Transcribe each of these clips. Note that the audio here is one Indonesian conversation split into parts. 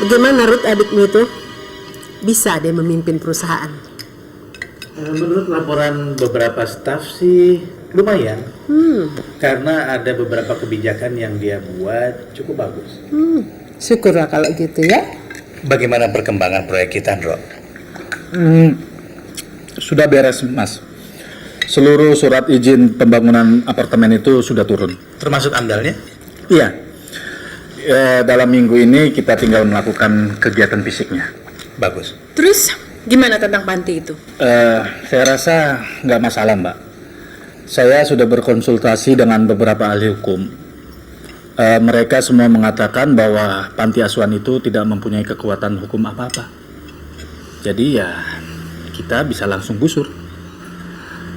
Bagaimana Ruth adikmu itu? Bisa dia memimpin perusahaan? Menurut laporan beberapa staf sih lumayan. Karena ada beberapa kebijakan yang dia buat cukup bagus. Syukurlah kalau gitu ya. Bagaimana perkembangan proyek kita, Andro? Sudah beres, Mas. Seluruh surat izin pembangunan apartemen itu sudah turun. Termasuk amdalnya? Iya. Dalam minggu ini kita tinggal melakukan kegiatan fisiknya. Bagus. Terus gimana tentang panti itu? Saya rasa nggak masalah, Mbak. Saya sudah berkonsultasi dengan beberapa ahli hukum. Mereka semua mengatakan bahwa panti asuhan itu tidak mempunyai kekuatan hukum apa-apa. Jadi ya kita bisa langsung gusur.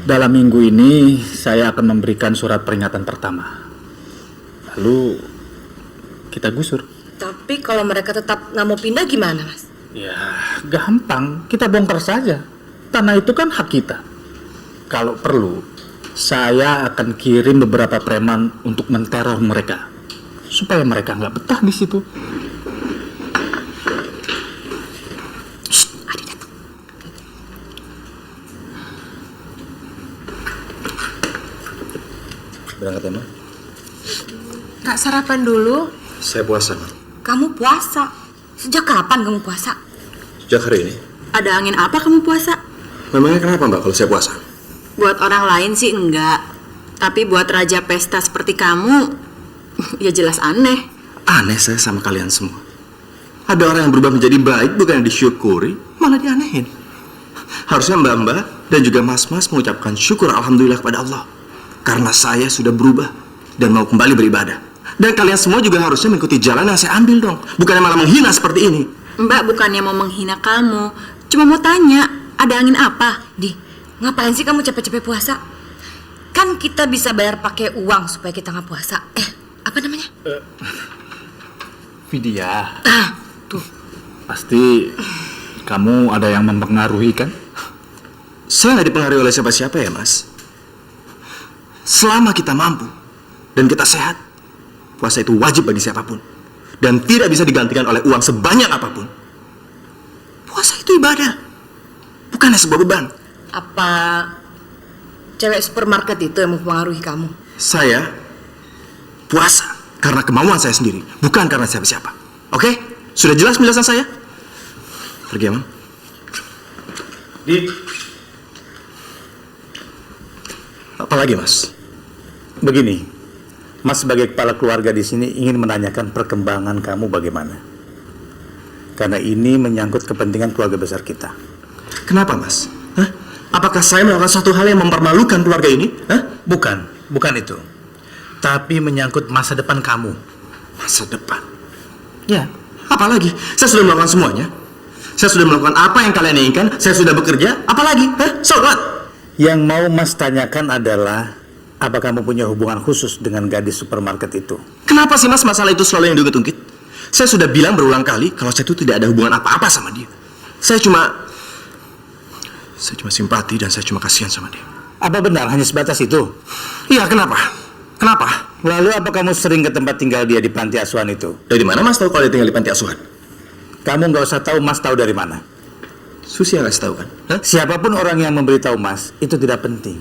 Dalam minggu ini saya akan memberikan surat peringatan pertama. Lalu kita gusur. Tapi kalau mereka tetap nggak mau pindah gimana, Mas? Ya gampang, kita bongkar saja. Tanah itu kan hak kita. Kalau perlu, saya akan kirim beberapa preman untuk menteror mereka, supaya mereka nggak betah di situ. Adi datang. Berangkat ya, Ma? Kak, sarapan dulu. Saya puasa, Ma. Kamu puasa? Sejak kapan kamu puasa? Sejak hari ini. Ada angin apa kamu puasa? Memangnya kenapa, Mbak, kalau saya puasa? Buat orang lain sih enggak. Tapi buat raja pesta seperti kamu, ya jelas aneh. Aneh saya sama kalian semua. Ada orang yang berubah menjadi baik bukan disyukuri, malah dianehin. Harusnya mbak-mbak dan juga mas-mas mengucapkan syukur alhamdulillah kepada Allah. Karena saya sudah berubah dan mau kembali beribadah. Dan kalian semua juga harusnya mengikuti jalan yang saya ambil dong. Bukannya malah menghina seperti ini. Mbak bukannya mau menghina kamu, cuma mau tanya, ada angin apa? Di, ngapain sih kamu capek-capek puasa? Kan kita bisa bayar pakai uang supaya kita nggak puasa. Apa namanya? Vidya, Tuh. pasti kamu ada yang mempengaruhi kan? Saya nggak dipengaruhi oleh siapa-siapa ya, Mas. Selama kita mampu dan kita sehat, puasa itu wajib bagi siapapun dan tidak bisa digantikan oleh uang sebanyak apapun. Puasa itu ibadah, bukannya sebuah beban. Apa cewek supermarket itu yang mempengaruhi kamu? Saya puasa karena kemauan saya sendiri, bukan karena siapa-siapa. Oke? Sudah jelas penjelasan saya? Pergi ya, Mam. Apalagi, Mas? Begini, Mas sebagai kepala keluarga di sini ingin menanyakan perkembangan kamu bagaimana. Karena ini menyangkut kepentingan keluarga besar kita. Kenapa, Mas? Hah? Apakah saya melakukan suatu hal yang mempermalukan keluarga ini? Hah? Bukan itu. Tapi menyangkut masa depan kamu. Masa depan? Ya, apalagi? Saya sudah melakukan semuanya. Saya sudah melakukan apa yang kalian inginkan. Saya sudah bekerja. Apalagi? Hah? So what? Yang mau Mas tanyakan adalah, apa kamu punya hubungan khusus dengan gadis supermarket itu? Kenapa sih, Mas, masalah itu selalu yang diungkit-ungkit? Saya sudah bilang berulang kali kalau saya itu tidak ada hubungan apa-apa sama dia. Saya cuma simpati dan saya cuma kasihan sama dia. Apa benar hanya sebatas itu? Iya, kenapa? Kenapa? Lalu apa kamu sering ke tempat tinggal dia di panti asuhan itu? Dari mana Mas tahu kalau dia tinggal di panti asuhan? Kamu nggak usah tahu, Mas tahu dari mana. Susi yang kasih tahu kan? Hah? Siapapun orang yang memberitahu Mas, itu tidak penting.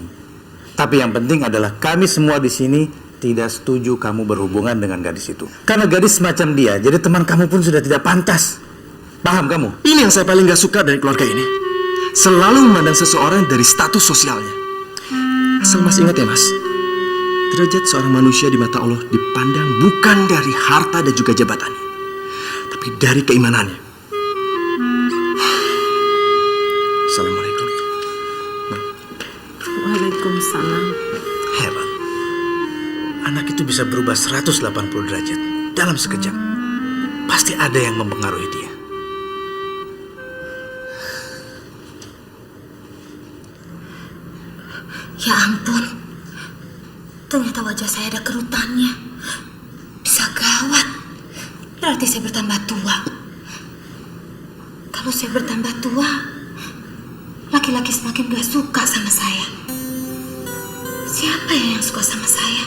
Tapi yang penting adalah kami semua di sini tidak setuju kamu berhubungan dengan gadis itu. Karena gadis semacam dia, jadi teman kamu pun sudah tidak pantas. Paham kamu? Ini yang saya paling gak suka dari keluarga ini. Selalu memandang seseorang dari status sosialnya. Asal Mas ingat ya, Mas, derajat seorang manusia di mata Allah dipandang bukan dari harta dan juga jabatannya, tapi dari keimanannya. Assalamualaikum. Waalaikumsalam. Hebat. Anak itu bisa berubah 180 derajat dalam sekejap. Pasti ada yang mempengaruhi dia. Ya ampun, ternyata wajah saya ada kerutannya. Bisa gawat. Berarti saya bertambah tua. Kalau saya bertambah tua, laki-laki semakin gak suka sama saya. Siapa ya yang suka sama saya?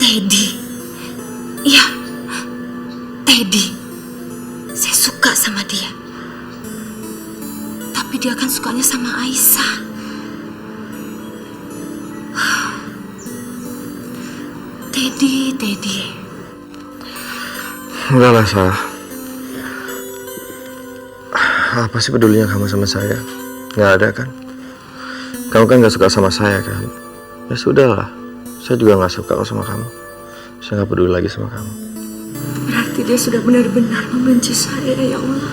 Teddy. Iya, Teddy, saya suka sama dia. Tapi dia kan sukanya sama Aisyah. Teddy. Enggak lah, Sal. Apa sih pedulinya kamu sama saya? Nggak ada kan? Kamu kan nggak suka sama saya kan? Ya sudahlah. Saya juga nggak suka sama kamu. Saya nggak peduli lagi sama kamu. Berarti dia sudah benar-benar membenci saya, ya Allah.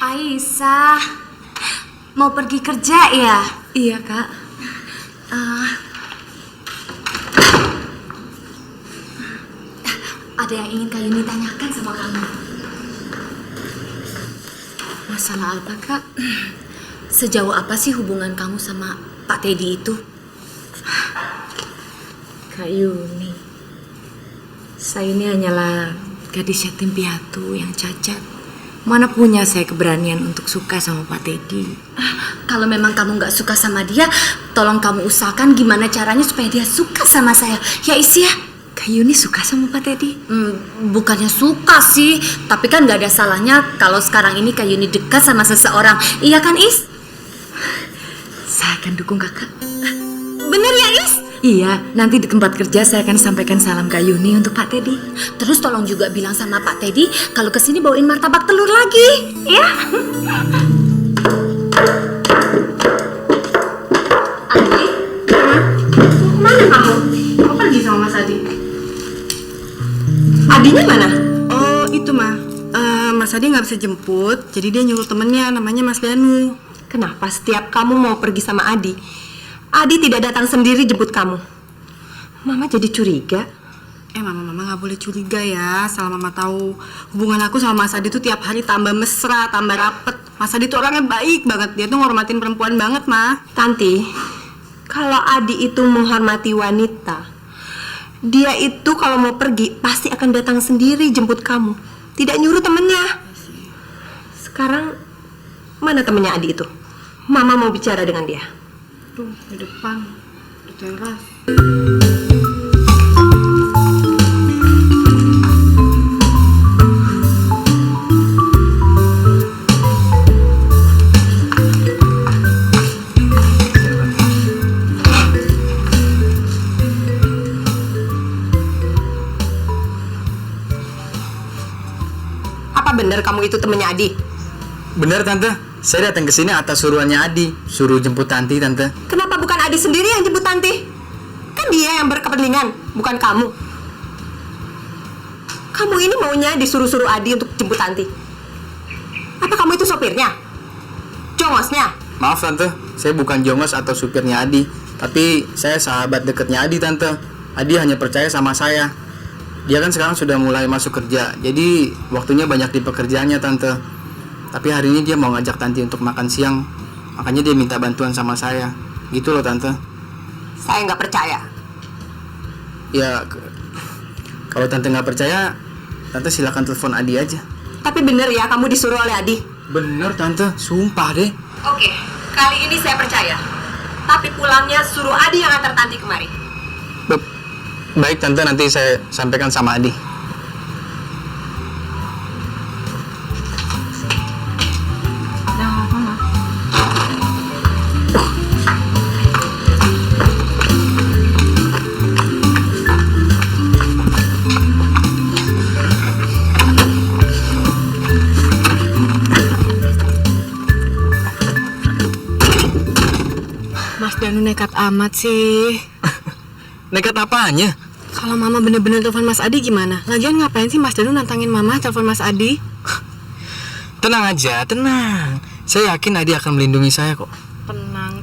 Aisyah, mau pergi kerja ya? Iya, Kak. Ada yang ingin Kak Yuni tanyakan sama kamu. Masalah apa, Kak? Sejauh apa sih hubungan kamu sama Pak Teddy itu? Kak Yuni, saya ini hanyalah gadis yatim piatu yang cacat. Mana punya saya keberanian untuk suka sama Pak Teddy. Kalau memang kamu nggak suka sama dia, tolong kamu usahakan gimana caranya supaya dia suka sama saya. Ya, Is ya? Kak Yuni suka sama Pak Teddy? Bukannya suka sih, tapi kan nggak ada salahnya kalau sekarang ini Kak Yuni dekat sama seseorang. Iya kan, Is? Saya akan dukung kakak. Bener ya, Is? Iya, nanti di tempat kerja saya akan sampaikan salam Kak Yuni untuk Pak Teddy. Terus tolong juga bilang sama Pak Teddy kalau kesini bawain martabak telur lagi, ya? Adi, mana kamu? Kamu pergi sama Mas Adi? Adinya mana? Oh, itu mah. Mas Adi nggak bisa jemput, jadi dia nyuruh temennya namanya Mas Danu. Kenapa setiap kamu mau pergi sama Adi, Adi tidak datang sendiri jemput kamu? Mama jadi curiga. Mama nggak boleh curiga ya. Salah Mama tahu hubungan aku sama Mas Adi tuh tiap hari tambah mesra, tambah rapet. Mas Adi tuh orangnya baik banget. Dia tuh ngormatin perempuan banget, Ma. Tanti, kalau Adi itu menghormati wanita, dia itu kalau mau pergi pasti akan datang sendiri jemput kamu, tidak nyuruh temennya. Sekarang mana temennya Adi itu? Mama mau bicara dengan dia. Tuh, di depan, di teras. Apa benar kamu itu temennya Adi? Bener Tante, saya datang ke sini atas suruhannya Adi, suruh jemput Tanti Tante. Kenapa bukan Adi sendiri yang jemput Tanti? Kan dia yang berkepentingan, bukan kamu. Kamu ini maunya disuruh-suruh Adi untuk jemput Tanti. Apa kamu itu sopirnya? Jongosnya? Maaf Tante, saya bukan jongos atau supirnya Adi, tapi saya sahabat dekatnya Adi Tante. Adi hanya percaya sama saya. Dia kan sekarang sudah mulai masuk kerja, jadi waktunya banyak di pekerjaannya Tante. Tapi hari ini dia mau ngajak Tanti untuk makan siang, makanya dia minta bantuan sama saya. Gitu loh Tante. Saya nggak percaya. Ya, kalau Tante nggak percaya, Tante silakan telepon Adi aja. Tapi bener ya kamu disuruh oleh Adi? Bener Tante, sumpah deh. Oke, kali ini saya percaya. Tapi pulangnya suruh Adi yang antar Tanti kemari. Baik Tante, nanti saya sampaikan sama Adi. Mas Danu nekat amat sih. Nekat apanya? Kalau Mama bener-bener telepon Mas Adi gimana? Lagian ngapain sih Mas Danu nantangin Mama telepon Mas Adi? Tenang aja, tenang. Saya yakin Adi akan melindungi saya kok.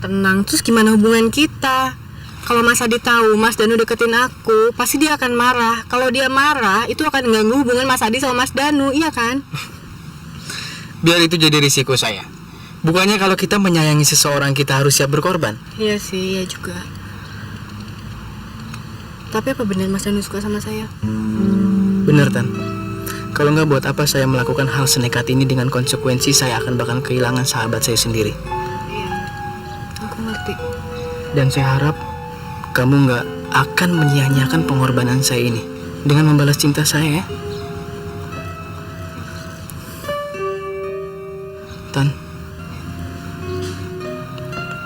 Tenang. Terus gimana hubungan kita? Kalau Mas Adi tahu Mas Danu deketin aku, pasti dia akan marah. Kalau dia marah, itu akan mengganggu hubungan Mas Adi sama Mas Danu, iya kan? Biar itu jadi risiko saya. Bukannya kalau kita menyayangi seseorang kita harus siap berkorban? Iya sih, iya juga. Tapi apa benar Mas Danu suka sama saya? Bener Tan. Kalau nggak, buat apa saya melakukan hal senekat ini dengan konsekuensi saya akan bahkan kehilangan sahabat saya sendiri. Iya. Dan saya harap kamu nggak akan menyia-nyiakan pengorbanan saya ini dengan membalas cinta saya ya. Tan,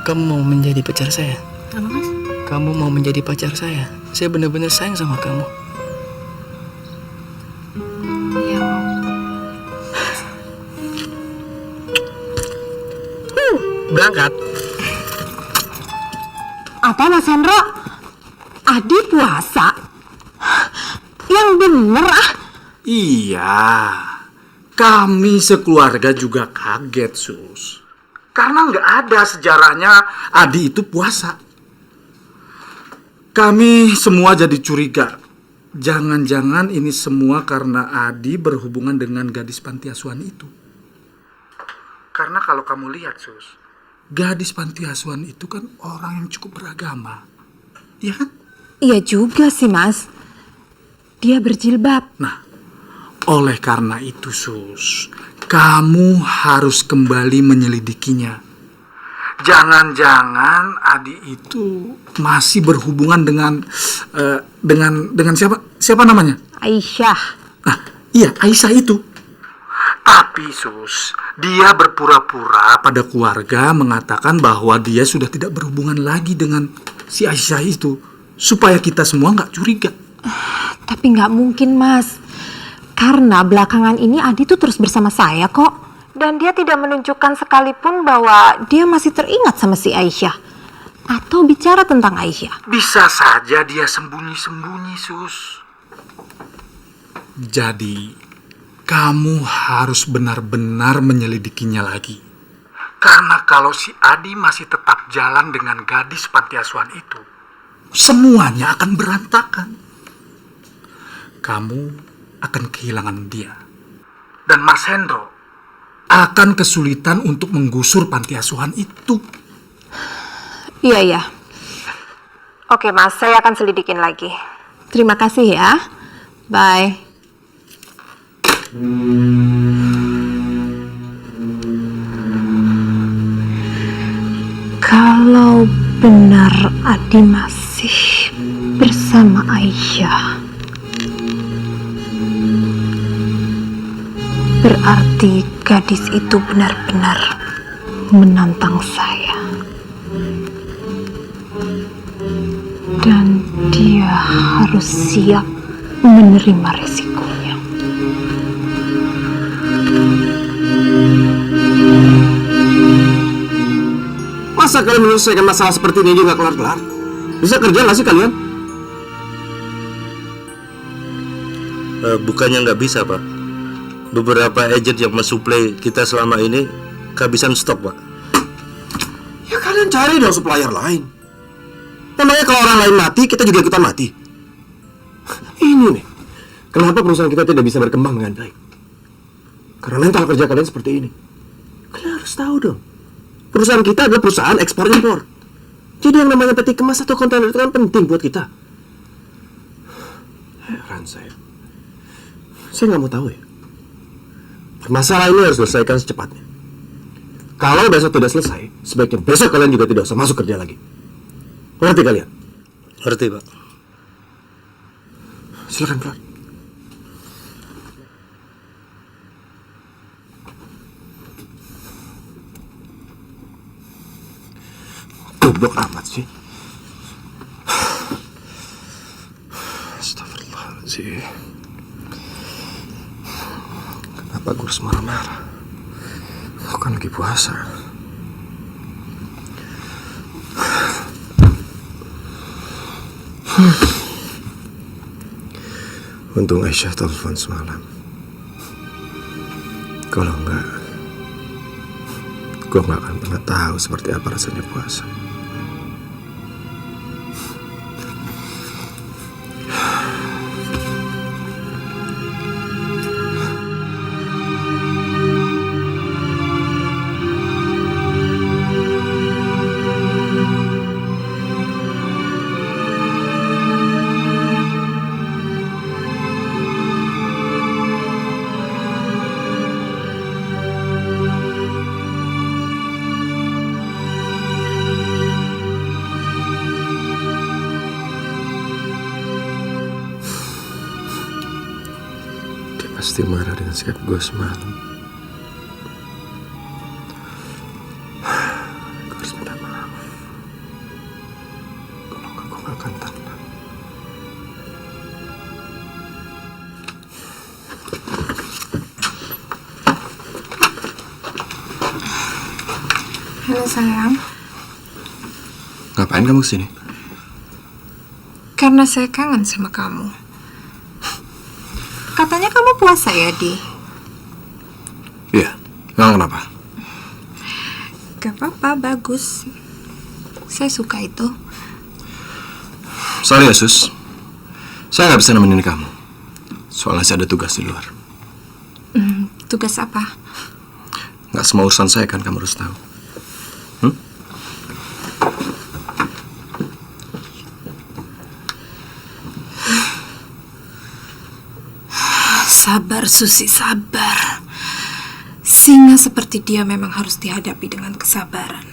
kamu mau menjadi pacar saya? Apa, Mas? Kamu mau menjadi pacar saya? Saya benar-benar sayang sama kamu. Iya, mau. Berangkat. Apa Mas Hendro? Adi puasa? Yang bener ah. Iya, kami sekeluarga juga kaget, Sus. Karena nggak ada sejarahnya Adi itu puasa. Kami semua jadi curiga. Jangan-jangan ini semua karena Adi berhubungan dengan gadis panti asuhan itu. Karena kalau kamu lihat, Sus, gadis panti asuhan itu kan orang yang cukup beragama. Iya kan? Iya juga sih Mas. Dia berjilbab. Nah, oleh karena itu, Sus, kamu harus kembali menyelidikinya. Jangan-jangan Adi itu masih berhubungan dengan siapa? Siapa namanya? Aisyah. Nah, iya, Aisyah itu. Tapi, Sus, dia berpura-pura pada keluarga mengatakan bahwa dia sudah tidak berhubungan lagi dengan si Aisyah itu, supaya kita semua nggak curiga. Tapi nggak mungkin Mas. Karena belakangan ini Adi tuh terus bersama saya kok. Dan dia tidak menunjukkan sekalipun bahwa dia masih teringat sama si Aisyah. Atau bicara tentang Aisyah. Bisa saja dia sembunyi-sembunyi, Sus. Jadi, kamu harus benar-benar menyelidikinya lagi. Karena kalau si Adi masih tetap jalan dengan gadis panti asuhan itu, semuanya akan berantakan. Kamu akan kehilangan dia. Dan Mas Hendro akan kesulitan untuk menggusur panti asuhan itu. Iya. Oke Mas, saya akan selidikin lagi. Terima kasih ya. Bye. Kalau benar Adi masih bersama Aisyah, berarti gadis itu benar-benar menantang saya. Dan dia harus siap menerima resikonya. Masa kalian menyelesaikan masalah seperti ini juga kelar-kelar? Bisa kerja nggak sih kalian? Bukannya nggak bisa, Pak. Beberapa agent yang mensuplai kita selama ini kehabisan stok, Pak. Ya kalian cari dong supplier lain. Namanya kalau orang lain mati, kita juga ikutan mati. Ini nih, kenapa perusahaan kita tidak bisa berkembang dengan baik? Karena mental kerja kalian seperti ini. Kalian harus tahu dong, perusahaan kita adalah perusahaan ekspor-impor. Jadi yang namanya peti kemas atau kontainer itu kan penting buat kita. Heran saya. Saya nggak mau tahu ya. Permasalahan ini harus selesaikan secepatnya. Kalau besok tidak selesai, sebaiknya besok kalian juga tidak usah masuk kerja lagi. Ngerti kalian? Ngerti, Pak. Silakan keluar. Goblok amat sih. Astagfirullahaladzim. Kenapa gue harus marah-marah? Aku kan lagi puasa. Untung Aisyah telepon semalam. Kalau enggak, gue gak akan pernah tahu seperti apa rasanya puasa. pasti marah dengan sikap gue semalam. Gue harus minta maaf. Kalau enggak, gue gak akan tenang. Halo sayang. Ngapain kamu kesini? Karena saya kangen sama kamu. Katanya kamu puasa ya, Di? Iya, emang kenapa? Gak apa-apa, bagus. Saya suka itu. Sorry ya, Sus. Saya nggak bisa nemenin kamu. Soalnya saya ada tugas di luar. Tugas apa? Nggak semua urusan saya kan kamu harus tahu. Sabar, Susi, sabar. Singa seperti dia memang harus dihadapi dengan kesabaran.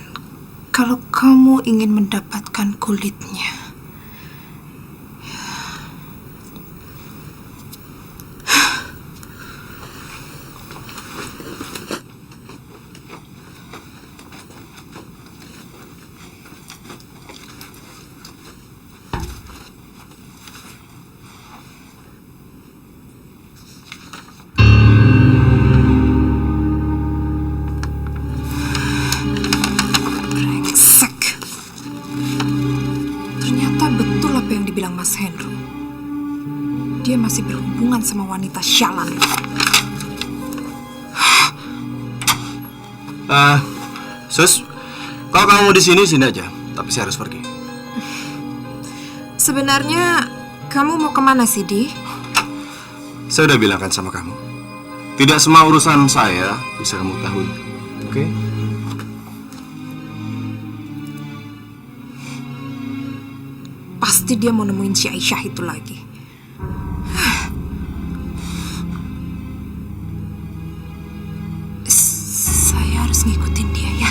Kalau kamu ingin mendapatkan kulitnya. Bilang Mas Hendro, dia masih berhubungan sama wanita syalan. Sus, kalau kamu mau di sini aja. Tapi saya harus pergi. Sebenarnya kamu mau kemana sih, Di? Saya udah bilangkan sama kamu. Tidak semua urusan saya bisa kamu ketahui. Oke? Pasti dia mau nemuin si Aisyah itu lagi. Saya harus ngikutin dia ya.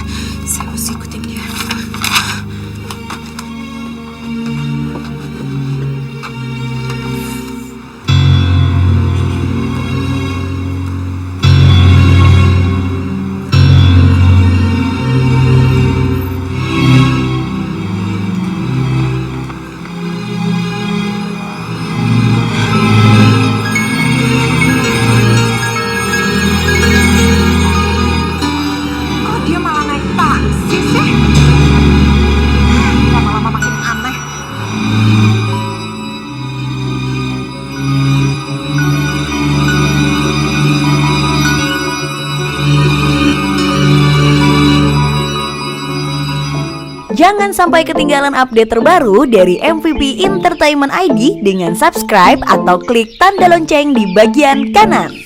Saya harus ngikutin dia. Jangan sampai ketinggalan update terbaru dari MVP Entertainment ID dengan subscribe atau klik tanda lonceng di bagian kanan.